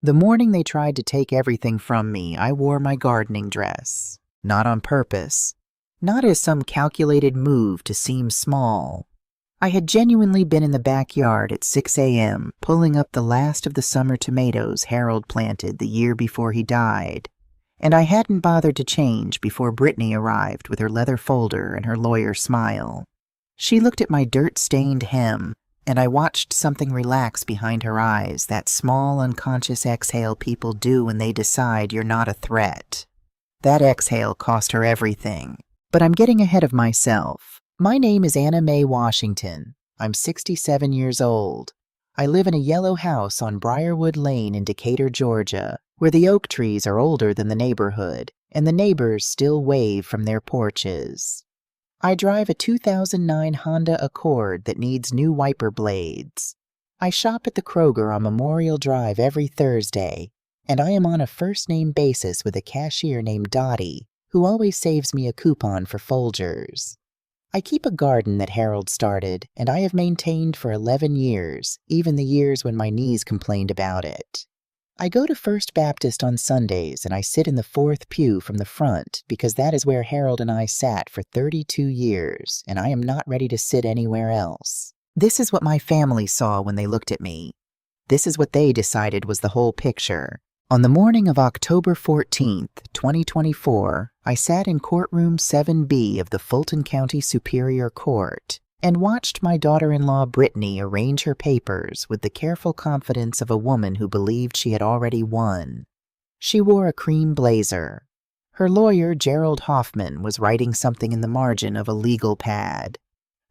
The morning they tried to take everything from me, I wore my gardening dress. Not on purpose. Not as some calculated move to seem small. I had genuinely been in the backyard at 6 a.m. pulling up the last of the summer tomatoes Harold planted the year before he died, and I hadn't bothered to change before Brittany arrived with her leather folder and her lawyer smile. She looked at my dirt-stained hem, and I watched something relax behind her eyes, that small, unconscious exhale people do when they decide you're not a threat. That exhale cost her everything. But I'm getting ahead of myself. My name is Anna Mae Washington. I'm 67 years old. I live in a yellow house on Briarwood Lane in Decatur, Georgia, where the oak trees are older than the neighborhood, and the neighbors still wave from their porches. I drive a 2009 Honda Accord that needs new wiper blades. I shop at the Kroger on Memorial Drive every Thursday, and I am on a first-name basis with a cashier named Dottie, who always saves me a coupon for Folgers. I keep a garden that Harold started, and I have maintained for 11 years, even the years when my knees complained about it. I go to First Baptist on Sundays, and I sit in the fourth pew from the front because that is where Harold and I sat for 32 years, and I am not ready to sit anywhere else. This is what my family saw when they looked at me. This is what they decided was the whole picture. On the morning of October 14th, 2024, I sat in courtroom 7B of the Fulton County Superior Court and watched my daughter-in-law Brittany arrange her papers with the careful confidence of a woman who believed she had already won. She wore a cream blazer. Her lawyer, Gerald Hoffman, was writing something in the margin of a legal pad.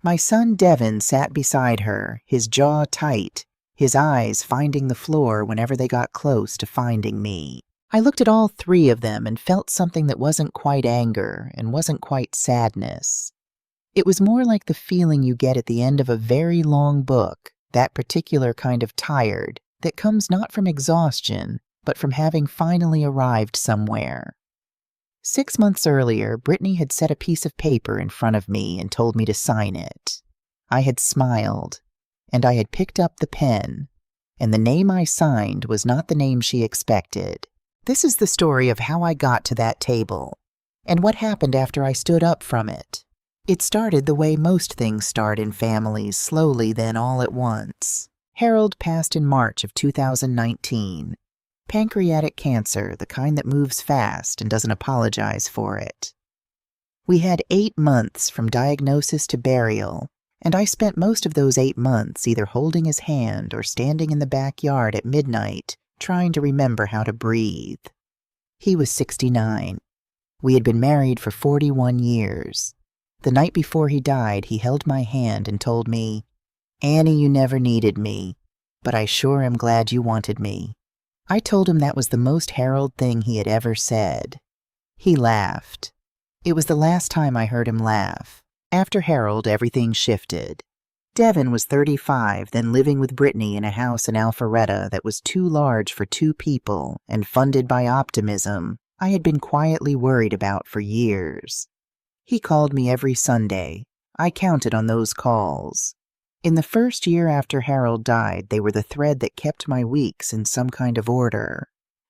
My son Devin sat beside her, his jaw tight, his eyes finding the floor whenever they got close to finding me. I looked at all three of them and felt something that wasn't quite anger and wasn't quite sadness. It was more like the feeling you get at the end of a very long book, that particular kind of tired, that comes not from exhaustion, but from having finally arrived somewhere. 6 months earlier, Brittany had set a piece of paper in front of me and told me to sign it. I had smiled, and I had picked up the pen, and the name I signed was not the name she expected. This is the story of how I got to that table, and what happened after I stood up from it. It started the way most things start in families, slowly then all at once. Harold passed in March of 2019. Pancreatic cancer, the kind that moves fast and doesn't apologize for it. We had 8 months from diagnosis to burial, and I spent most of those 8 months either holding his hand or standing in the backyard at midnight, trying to remember how to breathe. He was 69. We had been married for 41 years. The night before he died, he held my hand and told me, "Annie, you never needed me, but I sure am glad you wanted me." I told him that was the most Harold thing he had ever said. He laughed. It was the last time I heard him laugh. After Harold, everything shifted. Devin was 35, then living with Brittany in a house in Alpharetta that was too large for 2 people and funded by optimism I had been quietly worried about for years. He called me every Sunday. I counted on those calls. In the first year after Harold died, they were the thread that kept my weeks in some kind of order.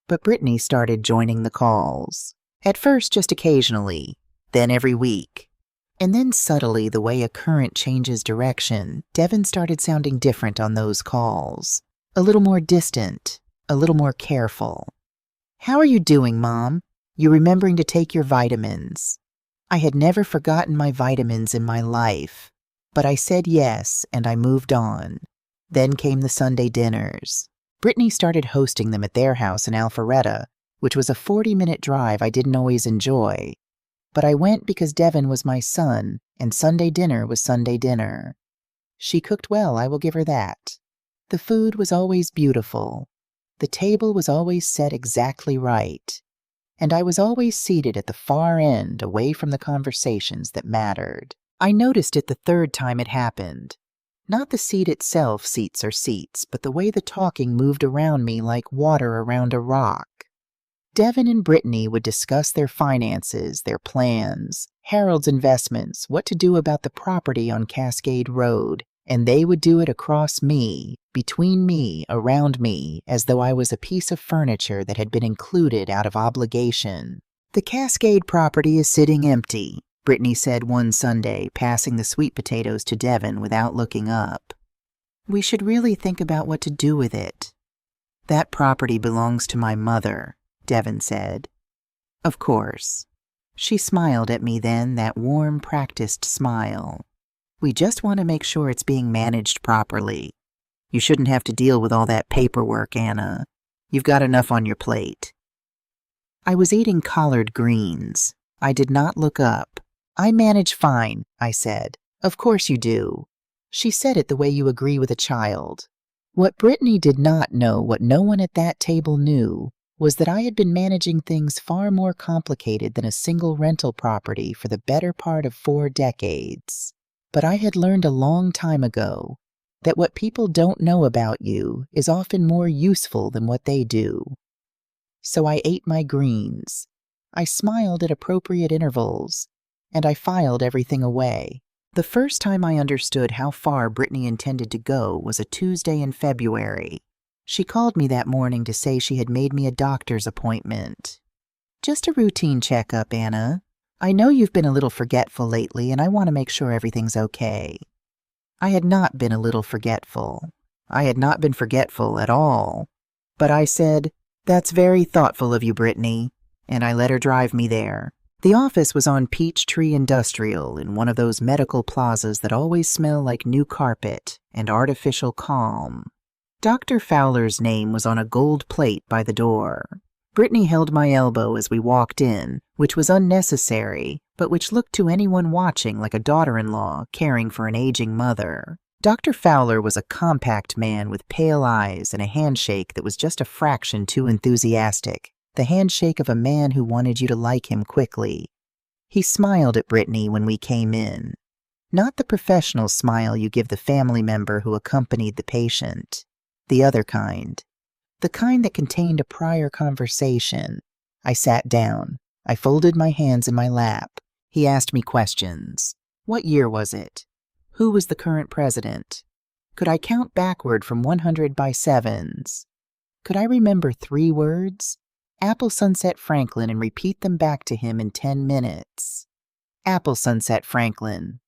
But Brittany started joining the calls. At first just occasionally, then every week. And then subtly, the way a current changes direction, Devin started sounding different on those calls. A little more distant, a little more careful. "How are you doing, Mom? You remembering to take your vitamins?" I had never forgotten my vitamins in my life, but I said yes, and I moved on. Then came the Sunday dinners. Brittany started hosting them at their house in Alpharetta, which was a 40-minute drive I didn't always enjoy. But I went because Devin was my son, and Sunday dinner was Sunday dinner. She cooked well, I will give her that. The food was always beautiful. The table was always set exactly right. And I was always seated at the far end, away from the conversations that mattered. I noticed it the third time it happened. Not the seat itself, seats are seats, but the way the talking moved around me like water around a rock. Devin and Brittany would discuss their finances, their plans, Harold's investments, what to do about the property on Cascade Road, and they would do it across me, between me, around me, as though I was a piece of furniture that had been included out of obligation. "The Cascade property is sitting empty," Brittany said one Sunday, passing the sweet potatoes to Devon without looking up. "We should really think about what to do with it." "That property belongs to my mother," Devon said. "Of course." She smiled at me then, that warm, practiced smile. "We just want to make sure it's being managed properly. You shouldn't have to deal with all that paperwork, Anna. You've got enough on your plate." I was eating collard greens. I did not look up. "I manage fine," I said. "Of course you do." She said it the way you agree with a child. What Brittany did not know, what no one at that table knew, was that I had been managing things far more complicated than a single rental property for the better part of 4 decades. But I had learned a long time ago that what people don't know about you is often more useful than what they do. So I ate my greens. I smiled at appropriate intervals, and I filed everything away. The first time I understood how far Brittany intended to go was a Tuesday in February. She called me that morning to say she had made me a doctor's appointment. "Just a routine checkup, Anna. I know you've been a little forgetful lately, and I want to make sure everything's okay." I had not been a little forgetful. I had not been forgetful at all. But I said, "That's very thoughtful of you, Brittany," and I let her drive me there. The office was on Peachtree Industrial in one of those medical plazas that always smell like new carpet and artificial calm. Dr. Fowler's name was on a gold plate by the door. Brittany held my elbow as we walked in, which was unnecessary, but which looked to anyone watching like a daughter-in-law caring for an aging mother. Dr. Fowler was a compact man with pale eyes and a handshake that was just a fraction too enthusiastic, the handshake of a man who wanted you to like him quickly. He smiled at Brittany when we came in. Not the professional smile you give the family member who accompanied the patient. The other kind. The kind that contained a prior conversation. I sat down. I folded my hands in my lap. He asked me questions. What year was it? Who was the current president? Could I count backward from 100 by sevens? Could I remember 3 words? Apple Sunset Franklin, and repeat them back to him in 10 minutes. Apple Sunset Franklin.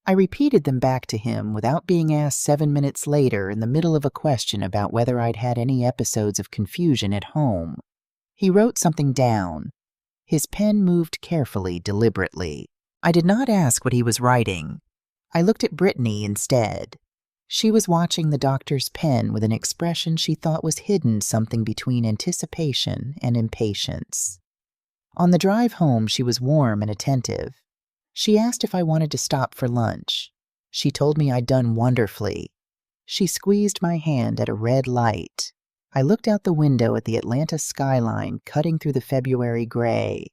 I repeated them back to him without being asked 7 minutes later in the middle of a question about whether I'd had any episodes of confusion at home. He wrote something down. His pen moved carefully, deliberately. I did not ask what he was writing. I looked at Brittany instead. She was watching the doctor's pen with an expression she thought was hidden something between anticipation and impatience. On the drive home, she was warm and attentive. She asked if I wanted to stop for lunch. She told me I'd done wonderfully. She squeezed my hand at a red light. I looked out the window at the Atlanta skyline cutting through the February gray.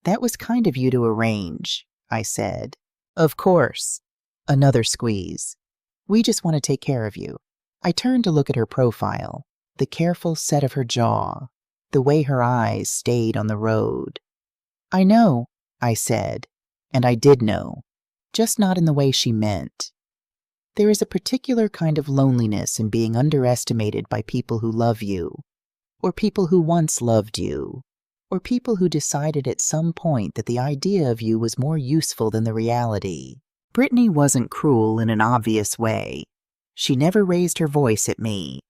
"That was kind of you to arrange," I said. "Of course." Another squeeze. "We just want to take care of you." I turned to look at her profile, the careful set of her jaw, the way her eyes stayed on the road. "I know," I said, and I did know, just not in the way she meant. There is a particular kind of loneliness in being underestimated by people who love you, or people who once loved you, or people who decided at some point that the idea of you was more useful than the reality. Brittany wasn't cruel in an obvious way. She never raised her voice at me.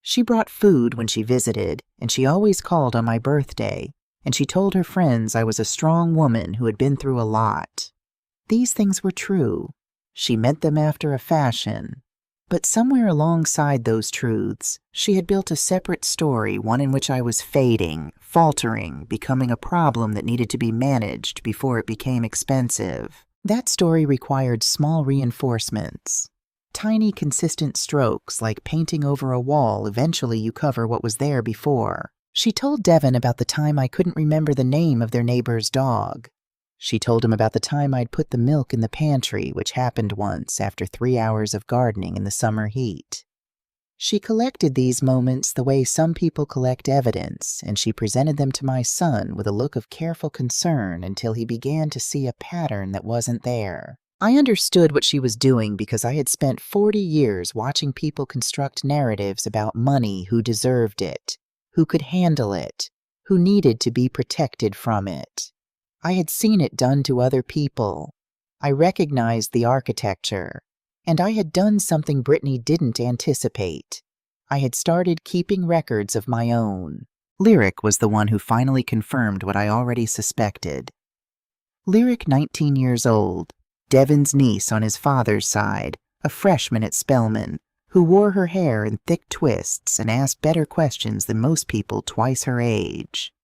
She brought food when she visited, and she always called on my birthday, and she told her friends I was a strong woman who had been through a lot. These things were true. She meant them after a fashion. But somewhere alongside those truths, she had built a separate story, one in which I was fading, faltering, becoming a problem that needed to be managed before it became expensive. That story required small reinforcements. Tiny, consistent strokes, like painting over a wall. Eventually you cover what was there before. She told Devon about the time I couldn't remember the name of their neighbor's dog. She told him about the time I'd put the milk in the pantry, which happened once after 3 hours of gardening in the summer heat. She collected these moments the way some people collect evidence, and she presented them to my son with a look of careful concern until he began to see a pattern that wasn't there. I understood what she was doing because I had spent 40 years watching people construct narratives about money, who deserved it, who could handle it, who needed to be protected from it. I had seen it done to other people. I recognized the architecture, and I had done something Brittany didn't anticipate. I had started keeping records of my own. Lyric was the one who finally confirmed what I already suspected. Lyric, 19 years old, Devin's niece on his father's side, a freshman at Spelman, who wore her hair in thick twists and asked better questions than most people twice her age.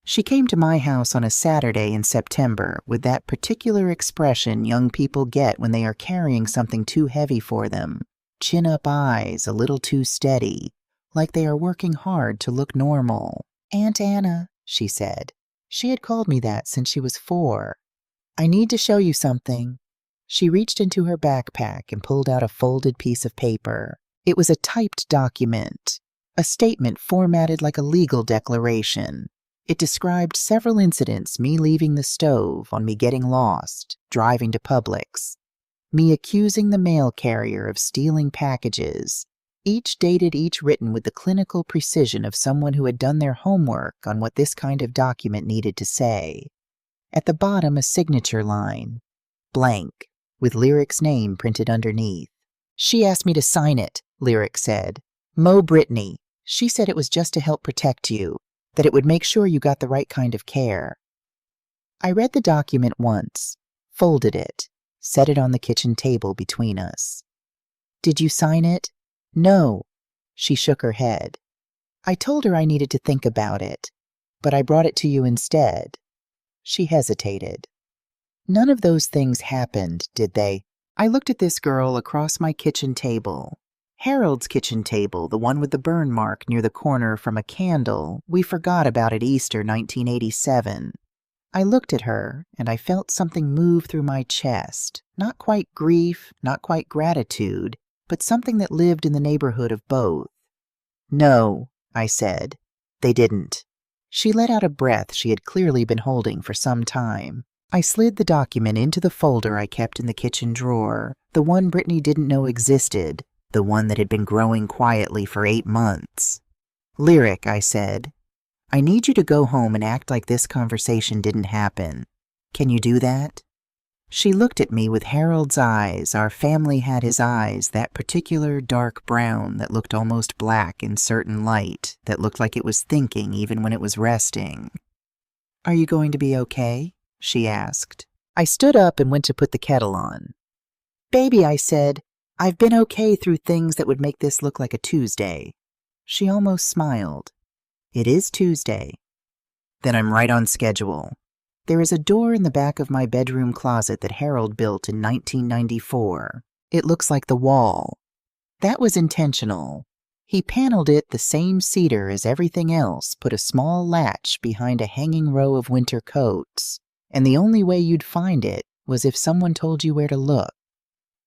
She came to my house on a Saturday in September with that particular expression young people get when they are carrying something too heavy for them, chin-up eyes a little too steady, like they are working hard to look normal. "Aunt Anna," she said. She had called me that since she was 4. "I need to show you something." She reached into her backpack and pulled out a folded piece of paper. It was a typed document, a statement formatted like a legal declaration. It described several incidents: me leaving the stove, on me getting lost, driving to Publix, me accusing the mail carrier of stealing packages, each dated, each written with the clinical precision of someone who had done their homework on what this kind of document needed to say. At the bottom, a signature line, blank, with Lyric's name printed underneath. "She asked me to sign it," Lyric said. "Mo Brittany. She said it was just to help protect you, that it would make sure you got the right kind of care." I read the document once, folded it, set it on the kitchen table between us. "Did you sign it?" "No." She shook her head. "I told her I needed to think about it, but I brought it to you instead." She hesitated. "None of those things happened, did they?" I looked at this girl across my kitchen table. Harold's kitchen table, the one with the burn mark near the corner from a candle we forgot about at Easter 1987. I looked at her, and I felt something move through my chest. Not quite grief, not quite gratitude, but something that lived in the neighborhood of both. "No," I said. "They didn't." She let out a breath she had clearly been holding for some time. I slid the document into the folder I kept in the kitchen drawer, the one Brittany didn't know existed, the one that had been growing quietly for 8 months. "Lyric," I said, "I need you to go home and act like this conversation didn't happen. Can you do that?" She looked at me with Harold's eyes. Our family had his eyes, that particular dark brown that looked almost black in certain light, that looked like it was thinking even when it was resting. "Are you going to be okay?" she asked. I stood up and went to put the kettle on. "Baby," I said, "I've been okay through things that would make this look like a Tuesday." She almost smiled. "It is Tuesday." "Then I'm right on schedule. There is a door in the back of my bedroom closet that Harold built in 1994. It looks like the wall. That was intentional. He paneled it the same cedar as everything else, put a small latch behind a hanging row of winter coats, and the only way you'd find it was if someone told you where to look,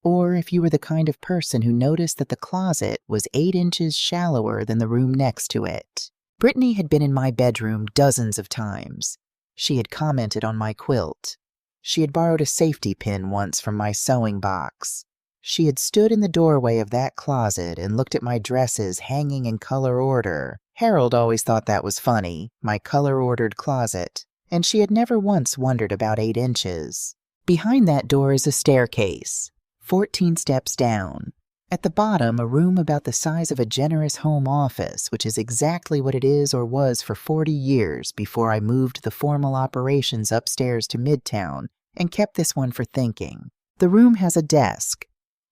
or if you were the kind of person who noticed that the closet was 8 inches shallower than the room next to it. Brittany had been in my bedroom dozens of times. She had commented on my quilt. She had borrowed a safety pin once from my sewing box. She had stood in the doorway of that closet and looked at my dresses hanging in color order. Harold always thought that was funny, my color-ordered closet, and she had never once wondered about 8 inches. Behind that door is a staircase, 14 steps down. At the bottom, a room about the size of a generous home office, which is exactly what it is or was for 40 years before I moved the formal operations upstairs to Midtown and kept this one for thinking. The room has a desk,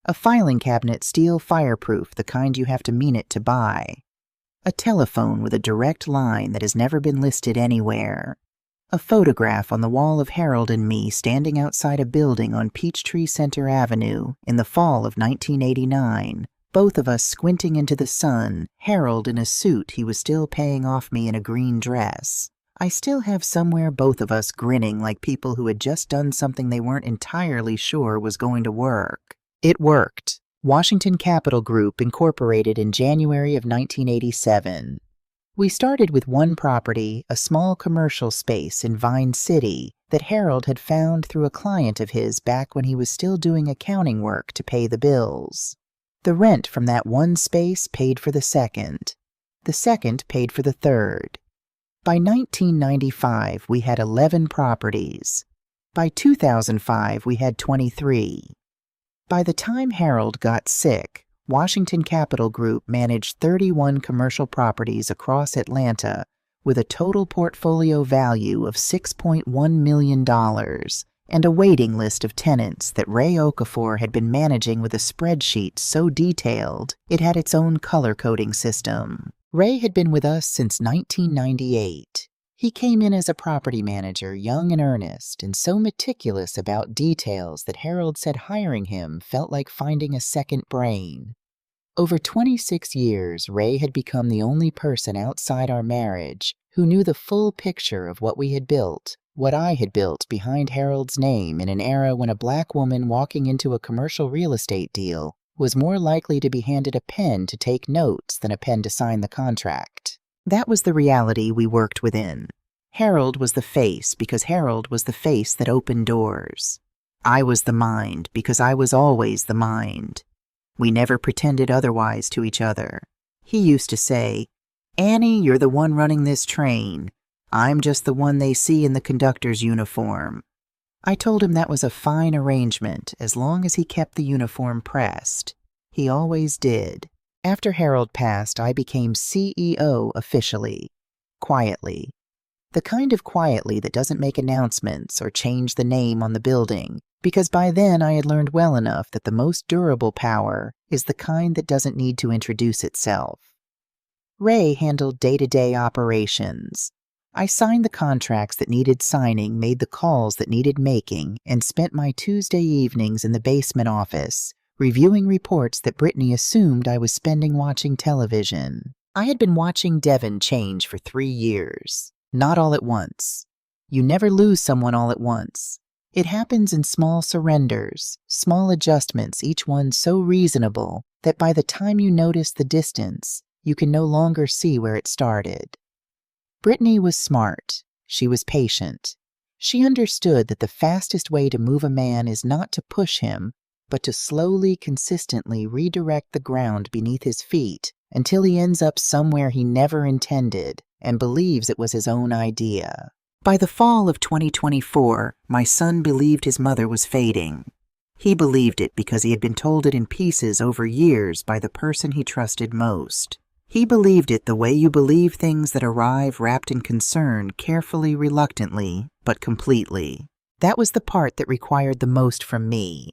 a filing cabinet steel fireproof, the kind you have to mean it to buy, a telephone with a direct line that has never been listed anywhere, a photograph on the wall of Harold and me standing outside a building on Peachtree Center Avenue in the fall of 1989, both of us squinting into the sun, Harold in a suit he was still paying off me in a green dress. I still have somewhere both of us grinning like people who had just done something they weren't entirely sure was going to work. It worked. Washington Capital Group incorporated in January of 1987. We started with one property, a small commercial space in Vine City that Harold had found through a client of his back when he was still doing accounting work to pay the bills. The rent from that one space paid for the second. The second paid for the third. By 1995, we had 11 properties. By 2005, we had 23. By the time Harold got sick, Washington Capital Group managed 31 commercial properties across Atlanta with a total portfolio value of $6.1 million and a waiting list of tenants that Ray Okafor had been managing with a spreadsheet so detailed it had its own color-coding system. Ray had been with us since 1998. He came in as a property manager, young and earnest, and so meticulous about details that Harold said hiring him felt like finding a second brain. Over 26 years, Ray had become the only person outside our marriage who knew the full picture of what we had built, what I had built behind Harold's name in an era when a black woman walking into a commercial real estate deal was more likely to be handed a pen to take notes than a pen to sign the contract. That was the reality we worked within. Harold was the face because Harold was the face that opened doors. I was the mind because I was always the mind. We never pretended otherwise to each other. He used to say, "Annie, you're the one running this train. I'm just the one they see in the conductor's uniform." I told him that was a fine arrangement as long as he kept the uniform pressed. He always did. After Harold passed, I became CEO officially. Quietly. The kind of quietly that doesn't make announcements or change the name on the building, because by then I had learned well enough that the most durable power is the kind that doesn't need to introduce itself. Ray handled day-to-day operations. I signed the contracts that needed signing, made the calls that needed making, and spent my Tuesday evenings in the basement office, reviewing reports that Brittany assumed I was spending watching television. I had been watching Devon change for 3 years. Not all at once. You never lose someone all at once. It happens in small surrenders, small adjustments, each one so reasonable that by the time you notice the distance, you can no longer see where it started. Brittany was smart. She was patient. She understood that the fastest way to move a man is not to push him, but to slowly, consistently redirect the ground beneath his feet until he ends up somewhere he never intended and believes it was his own idea. By the fall of 2024, my son believed his mother was fading. He believed it because he had been told it in pieces over years by the person he trusted most. He believed it the way you believe things that arrive wrapped in concern, carefully, reluctantly, but completely. That was the part that required the most from me.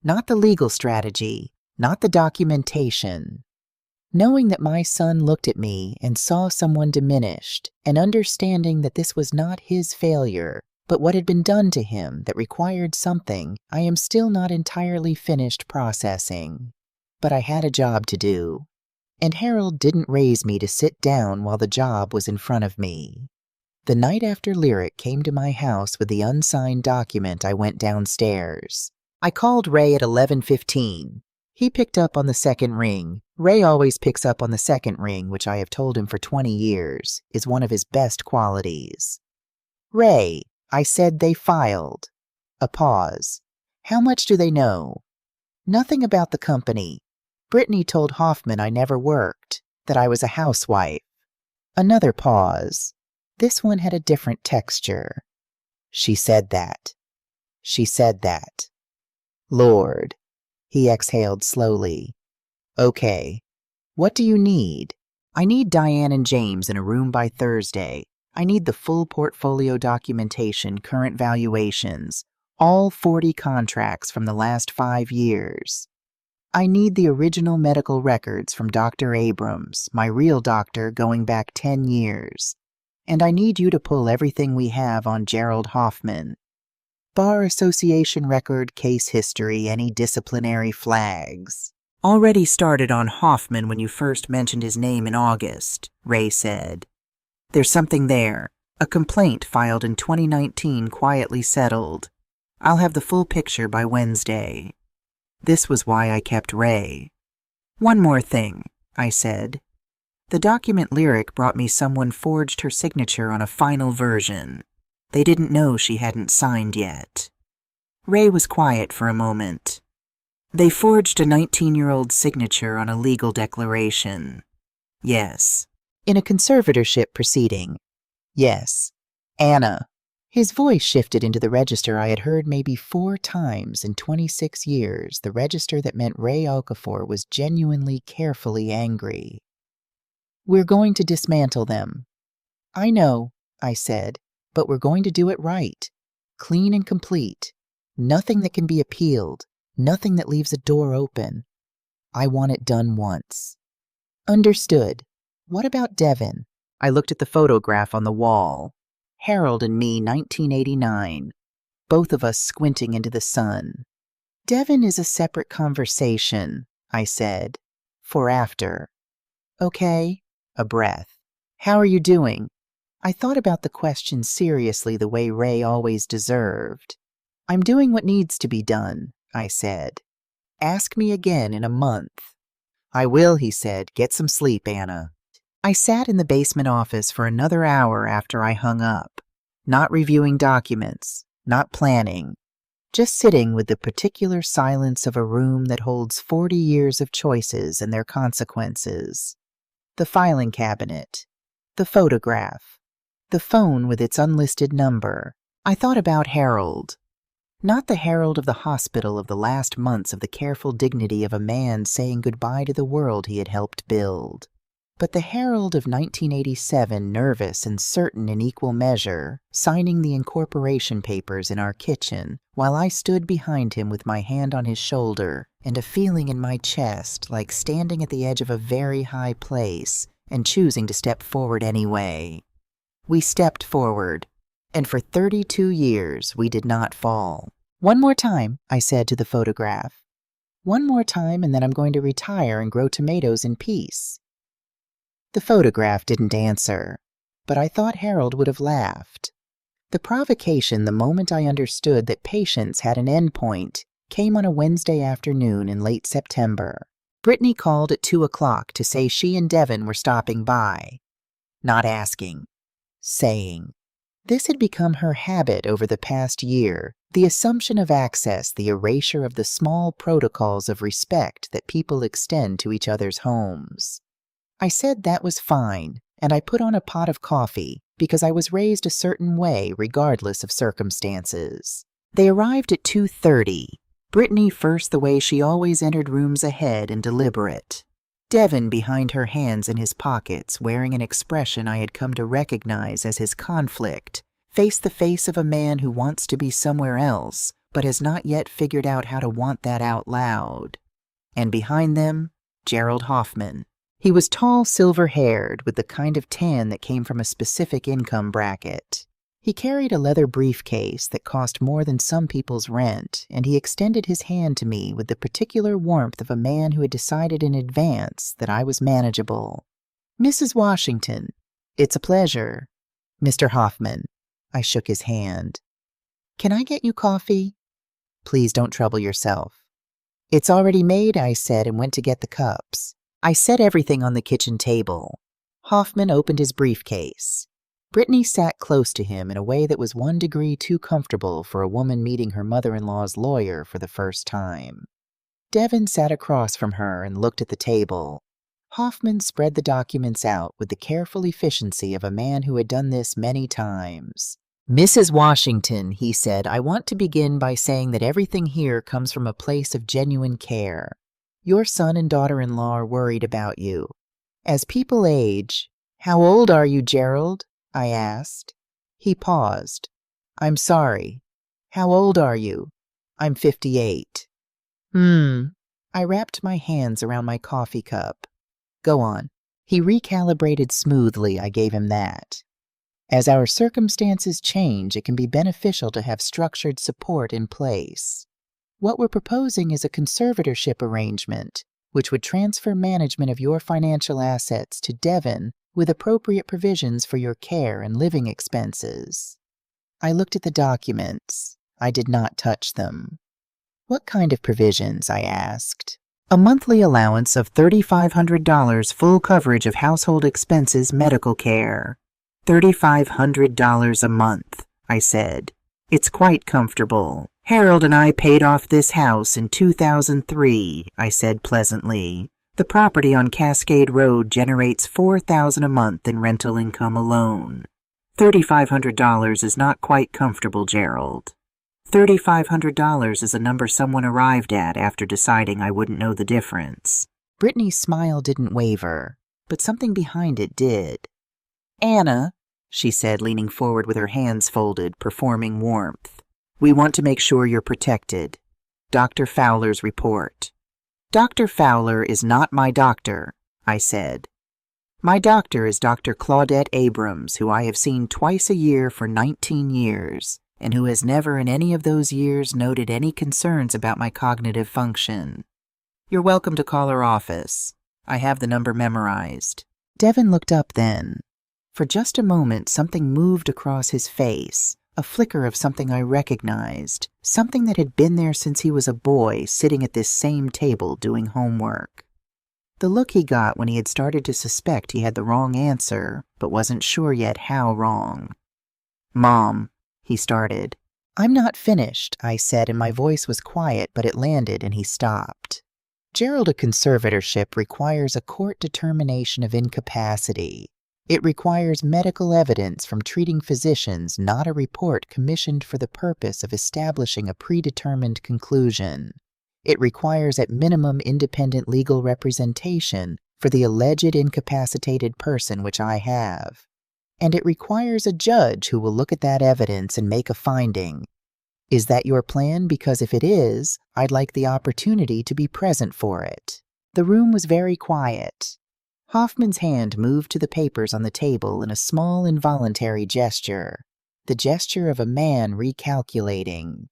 Not the legal strategy, not the documentation. Knowing that my son looked at me and saw someone diminished, and understanding that this was not his failure, but what had been done to him that required something I am still not entirely finished processing. But I had a job to do. And Harold didn't raise me to sit down while the job was in front of me. The night after Lyric came to my house with the unsigned document, I went downstairs. I called Ray at 11:15. He picked up on the second ring. Ray always picks up on the second ring, which I have told him for 20 years, is one of his best qualities. "Ray," I said, "they filed." A pause. "How much do they know?" "Nothing about the company. Brittany told Hoffman I never worked, that I was a housewife." Another pause. This one had a different texture. "She said that. She said that. Lord." He exhaled slowly. "Okay. What do you need?" "I need Diane and James in a room by Thursday. I need the full portfolio documentation, current valuations, all 40 contracts from the last 5 years. I need the original medical records from Dr. Abrams, my real doctor going back 10 years. And I need you to pull everything we have on Gerald Hoffman. Bar association record, case history, any disciplinary flags." "Already started on Hoffman when you first mentioned his name in August," Ray said. "There's something there. A complaint filed in 2019 quietly settled. I'll have the full picture by Wednesday." This was why I kept Ray. "One more thing," I said. The document lyric brought me someone forged her signature on a final version. They didn't know she hadn't signed yet. Ray was quiet for a moment. They forged a 19-year-old signature on a legal declaration. Yes. In a conservatorship proceeding. Yes. Anna. His voice shifted into the register I had heard maybe 4 times in 26 years, the register that meant Ray Okafor was genuinely, carefully angry. We're going to dismantle them. I know, I said, but we're going to do it right. Clean and complete. Nothing that can be appealed. Nothing that leaves a door open. I want it done once. Understood. What about Devin? I looked at the photograph on the wall. Harold and me, 1989. Both of us squinting into the sun. Devin is a separate conversation, I said. For after. Okay. A breath. How are you doing? I thought about the question seriously the way Ray always deserved. I'm doing what needs to be done, I said. Ask me again in a month. I will, he said. Get some sleep, Anna. I sat in the basement office for another hour after I hung up, not reviewing documents, not planning, just sitting with the particular silence of a room that holds 40 years of choices and their consequences. The filing cabinet, the photograph, the phone with its unlisted number. I thought about Harold. Not the Harold of the hospital of the last months of the careful dignity of a man saying goodbye to the world he had helped build, but the Harold of 1987, nervous and certain in equal measure, signing the incorporation papers in our kitchen, while I stood behind him with my hand on his shoulder and a feeling in my chest like standing at the edge of a very high place and choosing to step forward anyway. We stepped forward, and for 32 years we did not fall. One more time, I said to the photograph. One more time, and then I'm going to retire and grow tomatoes in peace. The photograph didn't answer, but I thought Harold would have laughed. The provocation the moment I understood that patience had an end point came on a Wednesday afternoon in late September. Brittany called at 2 o'clock to say she and Devin were stopping by. Not asking. Saying. This had become her habit over the past year, the assumption of access, the erasure of the small protocols of respect that people extend to each other's homes. I said that was fine, and I put on a pot of coffee because I was raised a certain way regardless of circumstances. They arrived at 2:30. Brittany first the way she always entered rooms ahead and deliberate. Devin behind her hands in his pockets, wearing an expression I had come to recognize as his conflict, faced the face of a man who wants to be somewhere else, but has not yet figured out how to want that out loud. And behind them, Gerald Hoffman. He was tall, silver-haired, with the kind of tan that came from a specific income bracket. He carried a leather briefcase that cost more than some people's rent, and he extended his hand to me with the particular warmth of a man who had decided in advance that I was manageable. Mrs. Washington, it's a pleasure. Mr. Hoffman, I shook his hand. Can I get you coffee? Please don't trouble yourself. It's already made, I said, and went to get the cups. I set everything on the kitchen table. Hoffman opened his briefcase. Brittany sat close to him in a way that was 1 degree too comfortable for a woman meeting her mother-in-law's lawyer for the first time. Devin sat across from her and looked at the table. Hoffman spread the documents out with the careful efficiency of a man who had done this many times. Mrs. Washington, he said, I want to begin by saying that everything here comes from a place of genuine care. Your son and daughter-in-law are worried about you. As people age, how old are you, Gerald? I asked. He paused. I'm sorry. How old are you? I'm 58. I wrapped my hands around my coffee cup. Go on. He recalibrated smoothly. I gave him that. As our circumstances change, it can be beneficial to have structured support in place. What we're proposing is a conservatorship arrangement, which would transfer management of your financial assets to Devin with appropriate provisions for your care and living expenses. I looked at the documents. I did not touch them. What kind of provisions? I asked. A monthly allowance of $3,500 full coverage of household expenses, medical care. $3,500 a month, I said. It's quite comfortable. Harold and I paid off this house in 2003, I said pleasantly. The property on Cascade Road generates $4,000 a month in rental income alone. $3,500 is not quite comfortable, Gerald. $3,500 is a number someone arrived at after deciding I wouldn't know the difference. Brittany's smile didn't waver, but something behind it did. Anna, she said, leaning forward with her hands folded, performing warmth. We want to make sure you're protected. Dr. Fowler's report. Dr. Fowler is not my doctor, I said. My doctor is Dr. Claudette Abrams, who I have seen twice a year for 19 years, and who has never in any of those years noted any concerns about my cognitive function. You're welcome to call her office. I have the number memorized. Devin looked up then. For just a moment, something moved across his face, a flicker of something I recognized, something that had been there since he was a boy, sitting at this same table doing homework. The look he got when he had started to suspect he had the wrong answer, but wasn't sure yet how wrong. Mom, he started. I'm not finished, I said, and my voice was quiet, but it landed and he stopped. Gerald, a conservatorship requires a court determination of incapacity. It requires medical evidence from treating physicians, not a report commissioned for the purpose of establishing a predetermined conclusion. It requires at minimum independent legal representation for the alleged incapacitated person, which I have. And it requires a judge who will look at that evidence and make a finding. Is that your plan? Because if it is, I'd like the opportunity to be present for it. The room was very quiet. Hoffman's hand moved to the papers on the table in a small involuntary gesture, the gesture of a man recalculating.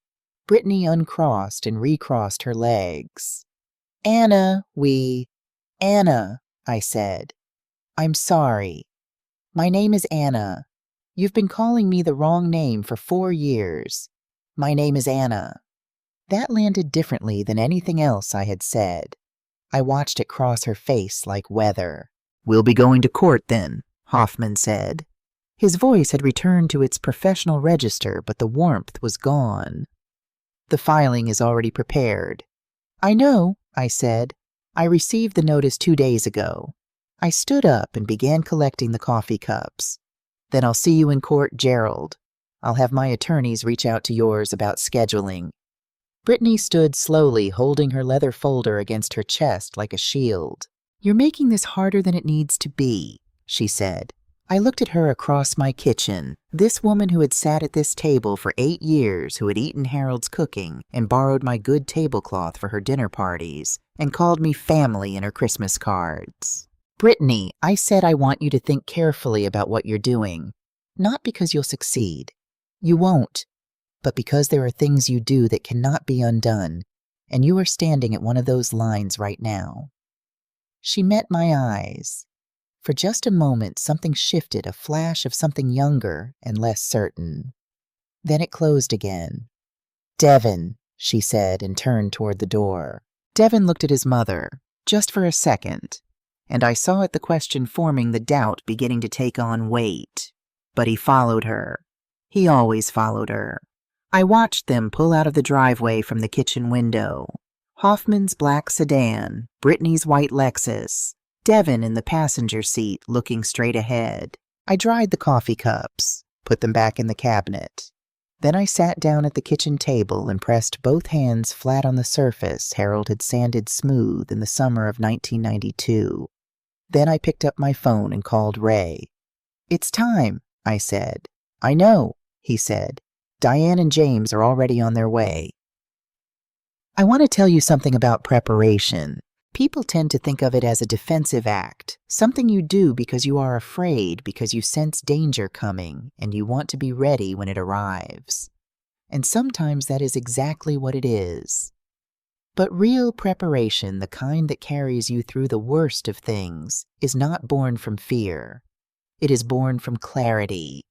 Brittany uncrossed and recrossed her legs. Anna, I said. I'm sorry. My name is Anna. You've been calling me the wrong name for 4 years. My name is Anna. That landed differently than anything else I had said. I watched it cross her face like weather. We'll be going to court then, Hoffman said. His voice had returned to its professional register, but the warmth was gone. The filing is already prepared. I know, I said. I received the notice 2 days ago. I stood up and began collecting the coffee cups. Then I'll see you in court, Gerald. I'll have my attorneys reach out to yours about scheduling. Brittany stood slowly, holding her leather folder against her chest like a shield. You're making this harder than it needs to be, she said. I looked at her across my kitchen, this woman who had sat at this table for 8 years, who had eaten Harold's cooking and borrowed my good tablecloth for her dinner parties, and called me family in her Christmas cards. Brittany, I said I want you to think carefully about what you're doing. Not because you'll succeed. You won't. But because there are things you do that cannot be undone, and you are standing at one of those lines right now. She met my eyes. For just a moment, something shifted, a flash of something younger and less certain. Then it closed again. Devin, she said, and turned toward the door. Devin looked at his mother, just for a second, and I saw at the question forming the doubt beginning to take on weight. But he followed her. He always followed her. I watched them pull out of the driveway from the kitchen window. Hoffman's black sedan, Brittany's white Lexus, Devin in the passenger seat looking straight ahead. I dried the coffee cups, put them back in the cabinet. Then I sat down at the kitchen table and pressed both hands flat on the surface Harold had sanded smooth in the summer of 1992. Then I picked up my phone and called Ray. It's time, I said. I know, he said. Diane and James are already on their way. I want to tell you something about preparation. People tend to think of it as a defensive act, something you do because you are afraid, because you sense danger coming, and you want to be ready when it arrives. And sometimes that is exactly what it is. But real preparation, the kind that carries you through the worst of things, is not born from fear. It is born from clarity.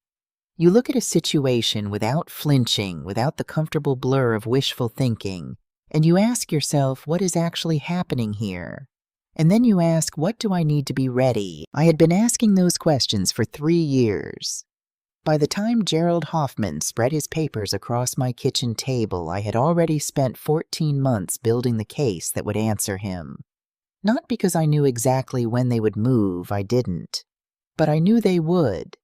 You look at a situation without flinching, without the comfortable blur of wishful thinking, And you ask yourself, what is actually happening here? And then you ask, what do I need to be ready? I had been asking those questions for 3 years. By the time Gerald Hoffman spread his papers across my kitchen table, I had already spent 14 months building the case that would answer him. Not because I knew exactly when they would move, I didn't. But I knew they would.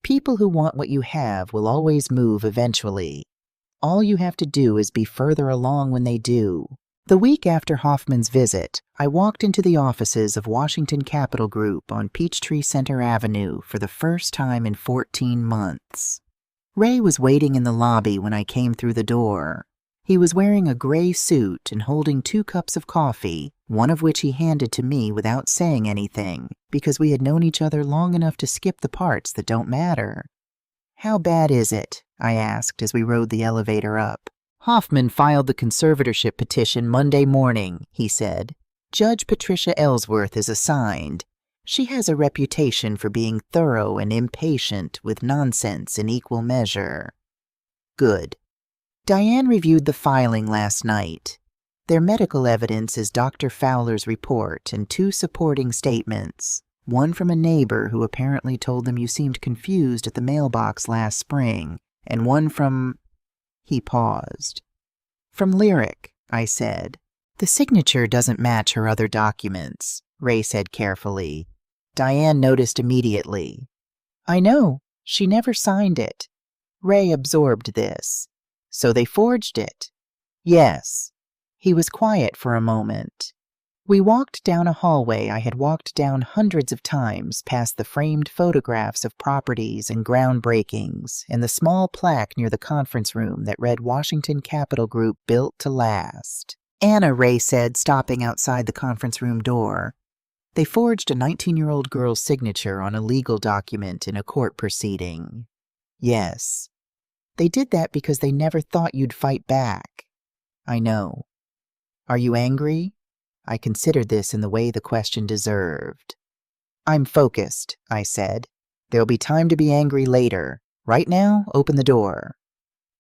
People who want what you have will always move eventually. All you have to do is be further along when they do. The week after Hoffman's visit, I walked into the offices of Washington Capital Group on Peachtree Center Avenue for the first time in 14 months. Ray was waiting in the lobby when I came through the door. He was wearing a gray suit and holding 2 cups of coffee, one of which he handed to me without saying anything, because we had known each other long enough to skip the parts that don't matter. "How bad is it?" I asked as we rode the elevator up. "Hoffman filed the conservatorship petition Monday morning," he said. "Judge Patricia Ellsworth is assigned. She has a reputation for being thorough and impatient with nonsense in equal measure." "Good." Diane reviewed the filing last night. Their medical evidence is Dr. Fowler's report and 2 supporting statements. One from a neighbor who apparently told them you seemed confused at the mailbox last spring, and one from... He paused. "From Lyric," I said. "The signature doesn't match her other documents," Ray said carefully. Diane noticed immediately. "I know. She never signed it." Ray absorbed this. "So they forged it?" "Yes." He was quiet for a moment. We walked down a hallway I had walked down hundreds of times, past the framed photographs of properties and groundbreakings, and the small plaque near the conference room that read Washington Capital Group built to last. "Anna," Ray said, stopping outside the conference room door. "They forged a 19-year-old girl's signature on a legal document in a court proceeding." "Yes." "They did that because they never thought you'd fight back." "I know." "Are you angry?" I considered this in the way the question deserved. "I'm focused," I said. "There'll be time to be angry later. Right now, open the door."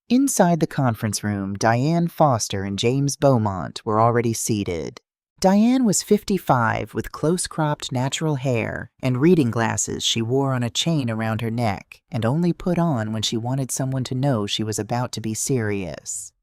Inside the conference room, Diane Foster and James Beaumont were already seated. Diane was 55 with close-cropped natural hair and reading glasses she wore on a chain around her neck and only put on when she wanted someone to know she was about to be serious.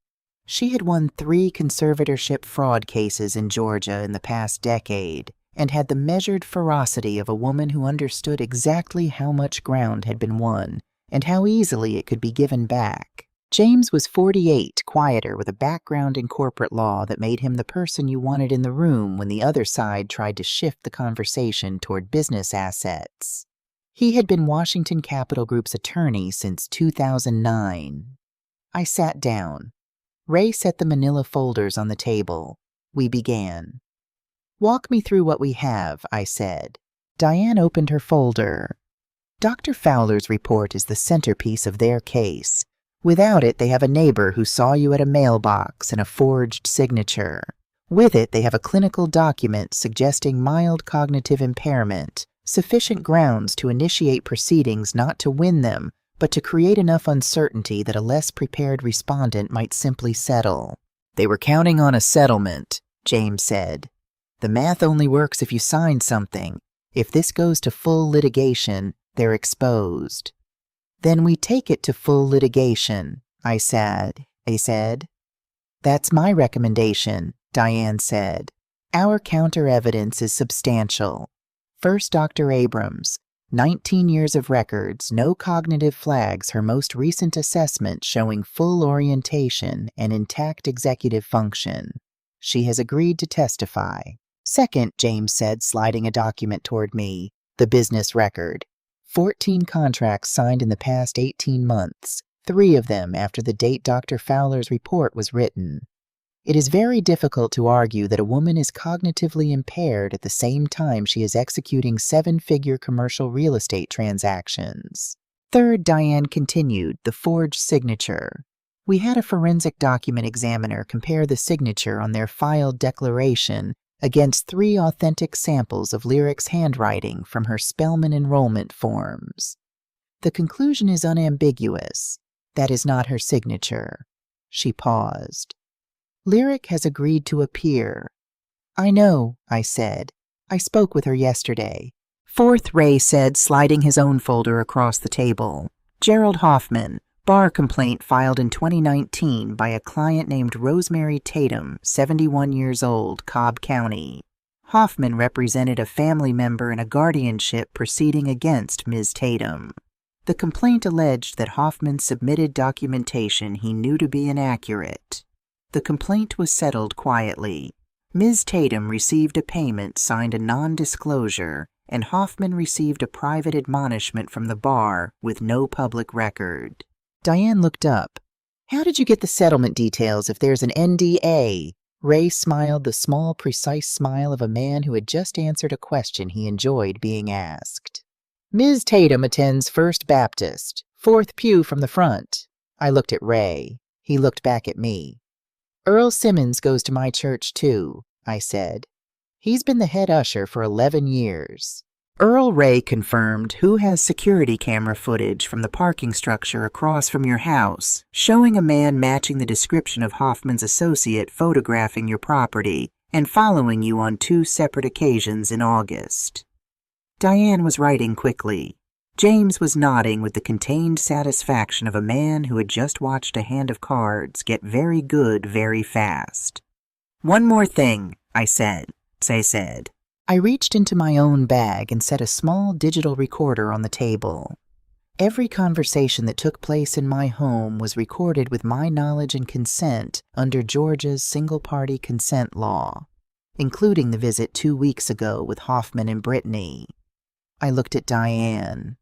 She had won 3 conservatorship fraud cases in Georgia in the past decade and had the measured ferocity of a woman who understood exactly how much ground had been won and how easily it could be given back. James was 48, quieter, with a background in corporate law that made him the person you wanted in the room when the other side tried to shift the conversation toward business assets. He had been Washington Capital Group's attorney since 2009. I sat down. Ray set the manila folders on the table. We began. "Walk me through what we have," I said. Diane opened her folder. "Dr. Fowler's report is the centerpiece of their case. Without it, they have a neighbor who saw you at a mailbox and a forged signature. With it, they have a clinical document suggesting mild cognitive impairment, sufficient grounds to initiate proceedings not to win them, but to create enough uncertainty that a less prepared respondent might simply settle." "They were counting on a settlement," James said. "The math only works if you sign something. If this goes to full litigation, they're exposed." "Then we take it to full litigation," I said. "That's my recommendation," Diane said. "Our counter-evidence is substantial. First, Dr. Abrams. 19 years of records, no cognitive flags, her most recent assessment showing full orientation and intact executive function. She has agreed to testify." "Second," James said, sliding a document toward me, "the business record. 14 contracts signed in the past 18 months, 3 of them after the date Dr. Fowler's report was written. It is very difficult to argue that a woman is cognitively impaired at the same time she is executing 7-figure commercial real estate transactions." Third, Diane continued, the forged signature. "We had a forensic document examiner compare the signature on their filed declaration against 3 authentic samples of Lyric's handwriting from her Spellman enrollment forms. The conclusion is unambiguous. That is not her signature." She paused. Lyric has agreed to appear. I know, I said. I spoke with her yesterday. Fourth, Ray said, sliding his own folder across the table. Gerald Hoffman, bar complaint filed in 2019 by a client named Rosemary Tatum, 71 years old, Cobb County. Hoffman represented a family member in a guardianship proceeding against Ms. Tatum. The complaint alleged that Hoffman submitted documentation he knew to be inaccurate. The complaint was settled quietly. Ms. Tatum received a payment signed a non-disclosure, and Hoffman received a private admonishment from the bar with no public record. Diane looked up. How did you get the settlement details if there's an NDA? Ray smiled the small, precise smile of a man who had just answered a question he enjoyed being asked. Ms. Tatum attends First Baptist, fourth pew from the front. I looked at Ray. He looked back at me. Earl Simmons goes to my church too, I said. He's been the head usher for 11 years. Earl, Ray confirmed, who has security camera footage from the parking structure across from your house, showing a man matching the description of Hoffman's associate photographing your property and following you on 2 separate occasions in August. Diane was writing quickly. James was nodding with the contained satisfaction of a man who had just watched a hand of cards get very good very fast. One more thing, I said. I reached into my own bag and set a small digital recorder on the table. Every conversation that took place in my home was recorded with my knowledge and consent under Georgia's single-party consent law, including the visit 2 weeks ago with Hoffman and Brittany. I looked at Diane.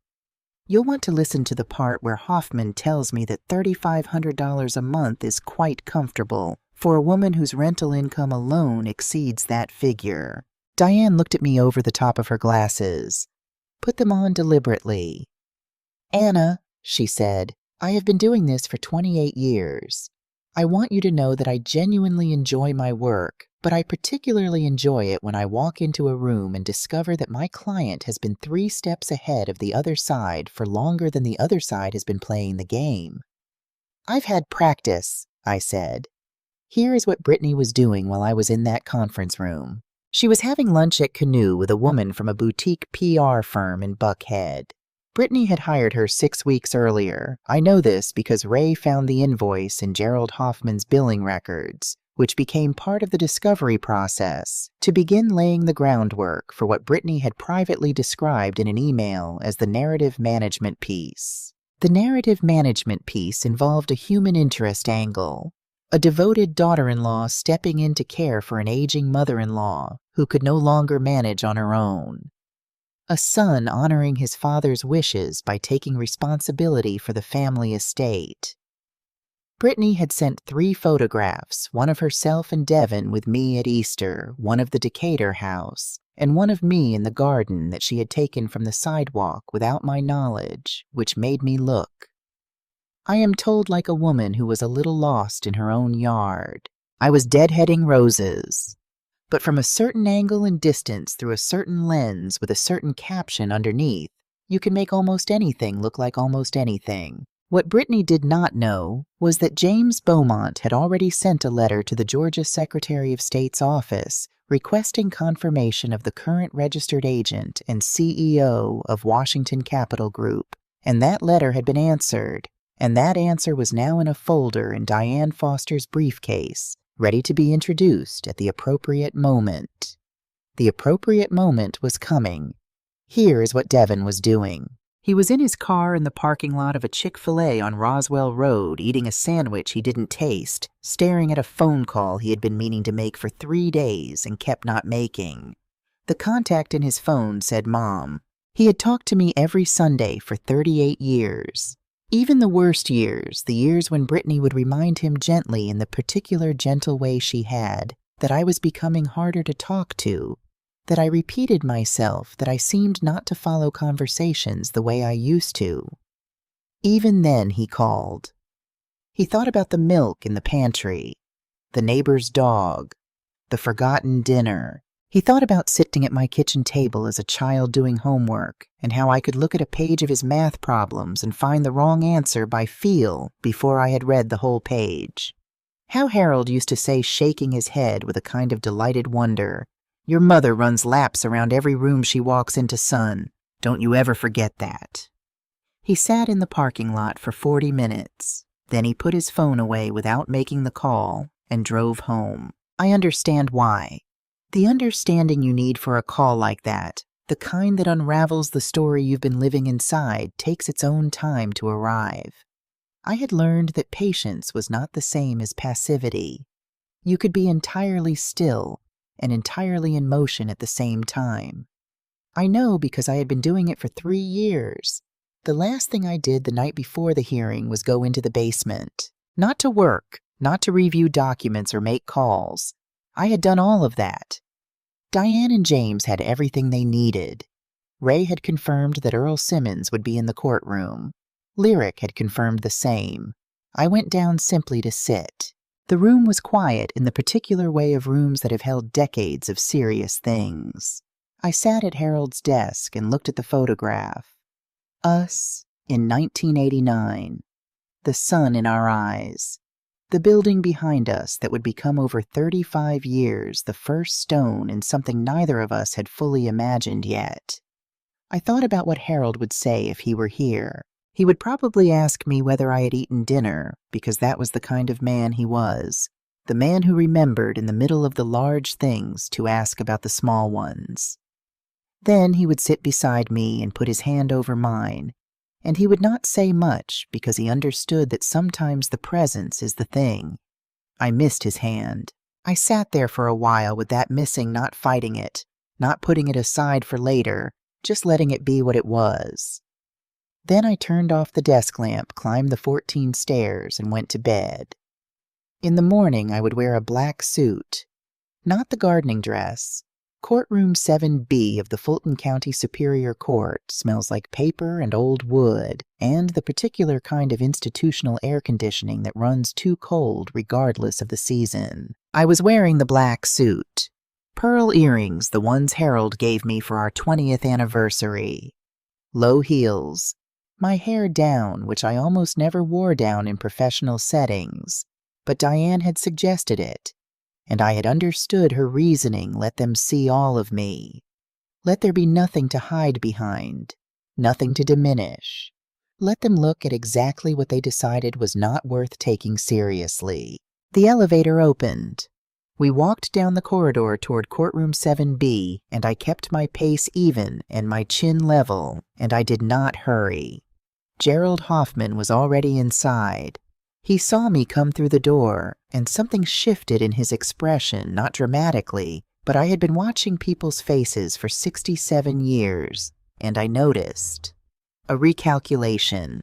You'll want to listen to the part where Hoffman tells me that $3,500 a month is quite comfortable for a woman whose rental income alone exceeds that figure. Diane looked at me over the top of her glasses. Put them on deliberately. Anna, she said, I have been doing this for 28 years. I want you to know that I genuinely enjoy my work, but I particularly enjoy it when I walk into a room and discover that my client has been 3 steps ahead of the other side for longer than the other side has been playing the game. I've had practice, I said. Here is what Brittany was doing while I was in that conference room. She was having lunch at Canoe with a woman from a boutique PR firm in Buckhead. Brittany had hired her 6 weeks earlier. I know this because Ray found the invoice in Gerald Hoffman's billing records, which became part of the discovery process to begin laying the groundwork for what Brittany had privately described in an email as the narrative management piece. The narrative management piece involved a human interest angle. A devoted daughter-in-law stepping in to care for an aging mother-in-law who could no longer manage on her own. A son honoring his father's wishes by taking responsibility for the family estate. Brittany had sent 3 photographs, one of herself and Devon with me at Easter, one of the Decatur house, and one of me in the garden that she had taken from the sidewalk without my knowledge, which made me look. I am told like a woman who was a little lost in her own yard. I was deadheading roses. But from a certain angle and distance through a certain lens with a certain caption underneath, you can make almost anything look like almost anything. What Brittany did not know was that James Beaumont had already sent a letter to the Georgia Secretary of State's office requesting confirmation of the current registered agent and CEO of Washington Capital Group, and that letter had been answered. And that answer was now in a folder in Diane Foster's briefcase, ready to be introduced at the appropriate moment. The appropriate moment was coming. Here is what Devon was doing. He was in his car in the parking lot of a Chick-fil-A on Roswell Road, eating a sandwich he didn't taste, staring at a phone call he had been meaning to make for 3 days and kept not making. The contact in his phone said Mom. He had talked to me every Sunday for 38 years. Even the worst years, the years when Brittany would remind him gently in the particular gentle way she had, that I was becoming harder to talk to, that I repeated myself, that I seemed not to follow conversations the way I used to. Even then he called. He thought about the milk in the pantry, the neighbor's dog, the forgotten dinner. He thought about sitting at my kitchen table as a child doing homework, and how I could look at a page of his math problems and find the wrong answer by feel before I had read the whole page. How Harold used to say, shaking his head with a kind of delighted wonder, "Your mother runs laps around every room she walks into, son. Don't you ever forget that." He sat in the parking lot for 40 minutes. Then he put his phone away without making the call and drove home. I understand why. The understanding you need for a call like that, the kind that unravels the story you've been living inside, takes its own time to arrive. I had learned that patience was not the same as passivity. You could be entirely still and entirely in motion at the same time. I know because I had been doing it for 3 years. The last thing I did the night before the hearing was go into the basement. Not to work, not to review documents or make calls. I had done all of that. Diane and James had everything they needed. Ray had confirmed that Earl Simmons would be in the courtroom. Lyric had confirmed the same. I went down simply to sit. The room was quiet in the particular way of rooms that have held decades of serious things. I sat at Harold's desk and looked at the photograph. Us in 1989. The sun in our eyes. The building behind us that would become over 35 years the first stone in something neither of us had fully imagined yet. I thought about what Harold would say if he were here. He would probably ask me whether I had eaten dinner, because that was the kind of man he was. The man who remembered in the middle of the large things to ask about the small ones. Then he would sit beside me and put his hand over mine, and he would not say much because he understood that sometimes the presence is the thing. I missed his hand. I sat there for a while with that missing, not fighting it, not putting it aside for later, just letting it be what it was. Then I turned off the desk lamp, climbed the 14 stairs, and went to bed. In the morning I would wear a black suit. Not the gardening dress. Courtroom 7B of the Fulton County Superior Court smells like paper and old wood, and the particular kind of institutional air conditioning that runs too cold regardless of the season. I was wearing the black suit. Pearl earrings, the ones Harold gave me for our 20th anniversary. Low heels. My hair down, which I almost never wore down in professional settings, but Diane had suggested it, and I had understood her reasoning. Let them see all of me. Let there be nothing to hide behind, nothing to diminish. Let them look at exactly what they decided was not worth taking seriously. The elevator opened. We walked down the corridor toward courtroom 7B, and I kept my pace even and my chin level, and I did not hurry. Gerald Hoffman was already inside. He saw me come through the door, and something shifted in his expression, not dramatically, but I had been watching people's faces for 67 years, and I noticed. A recalculation.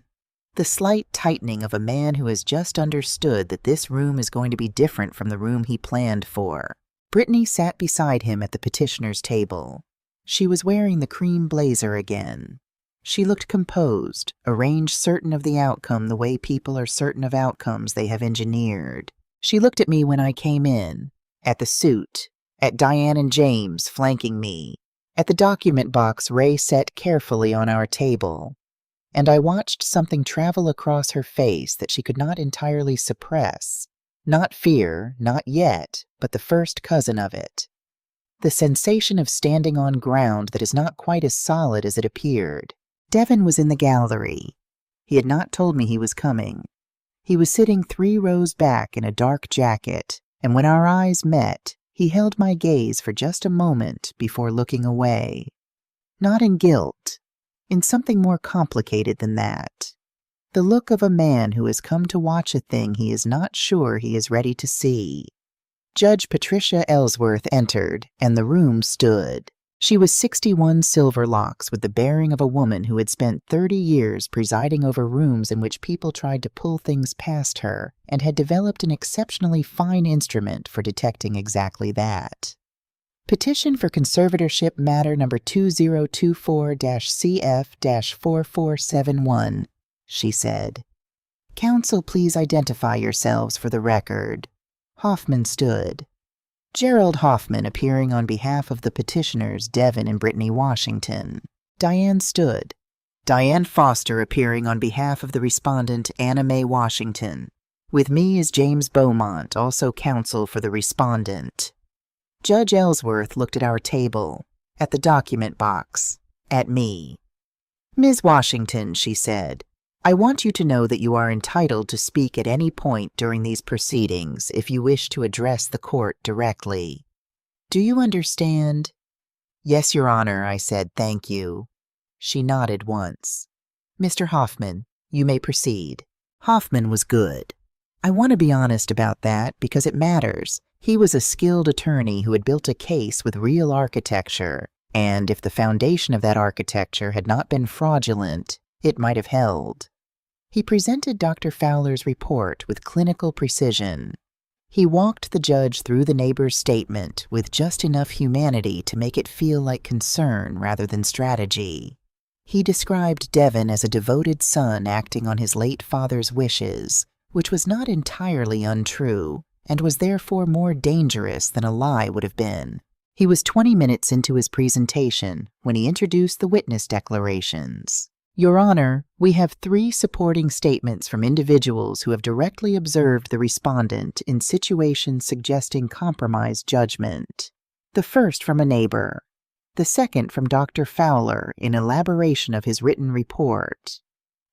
The slight tightening of a man who has just understood that this room is going to be different from the room he planned for. Brittany sat beside him at the petitioner's table. She was wearing the cream blazer again. She looked composed, arranged, certain of the outcome the way people are certain of outcomes they have engineered. She looked at me when I came in, at the suit, at Diane and James flanking me, at the document box Ray set carefully on our table, and I watched something travel across her face that she could not entirely suppress. Not fear, not yet, but the first cousin of it. The sensation of standing on ground that is not quite as solid as it appeared. Devin was in the gallery. He had not told me he was coming. He was sitting 3 rows back in a dark jacket, and when our eyes met, he held my gaze for just a moment before looking away. Not in guilt, in something more complicated than that. The look of a man who has come to watch a thing he is not sure he is ready to see. Judge Patricia Ellsworth entered, and the room stood. She was 61 silver locks with the bearing of a woman who had spent 30 years presiding over rooms in which people tried to pull things past her and had developed an exceptionally fine instrument for detecting exactly that. Petition for conservatorship matter number 2024-CF-4471, she said. Counsel, please identify yourselves for the record. Hoffman stood. Gerald Hoffman appearing on behalf of the petitioners Devin and Brittany Washington. Diane stood. Diane Foster appearing on behalf of the respondent Anna Mae Washington. With me is James Beaumont, also counsel for the respondent. Judge Ellsworth looked at our table, at the document box, at me. Ms. Washington, she said, I want you to know that you are entitled to speak at any point during these proceedings if you wish to address the court directly. Do you understand? Yes, Your Honor, I said, thank you. She nodded once. Mr. Hoffman, you may proceed. Hoffman was good. I want to be honest about that because it matters. He was a skilled attorney who had built a case with real architecture, and if the foundation of that architecture had not been fraudulent, it might have held. He presented Dr. Fowler's report with clinical precision. He walked the judge through the neighbor's statement with just enough humanity to make it feel like concern rather than strategy. He described Devon as a devoted son acting on his late father's wishes, which was not entirely untrue, and was therefore more dangerous than a lie would have been. He was 20 minutes into his presentation when he introduced the witness declarations. Your Honor, we have 3 supporting statements from individuals who have directly observed the respondent in situations suggesting compromised judgment. The first from a neighbor. The second from Dr. Fowler in elaboration of his written report.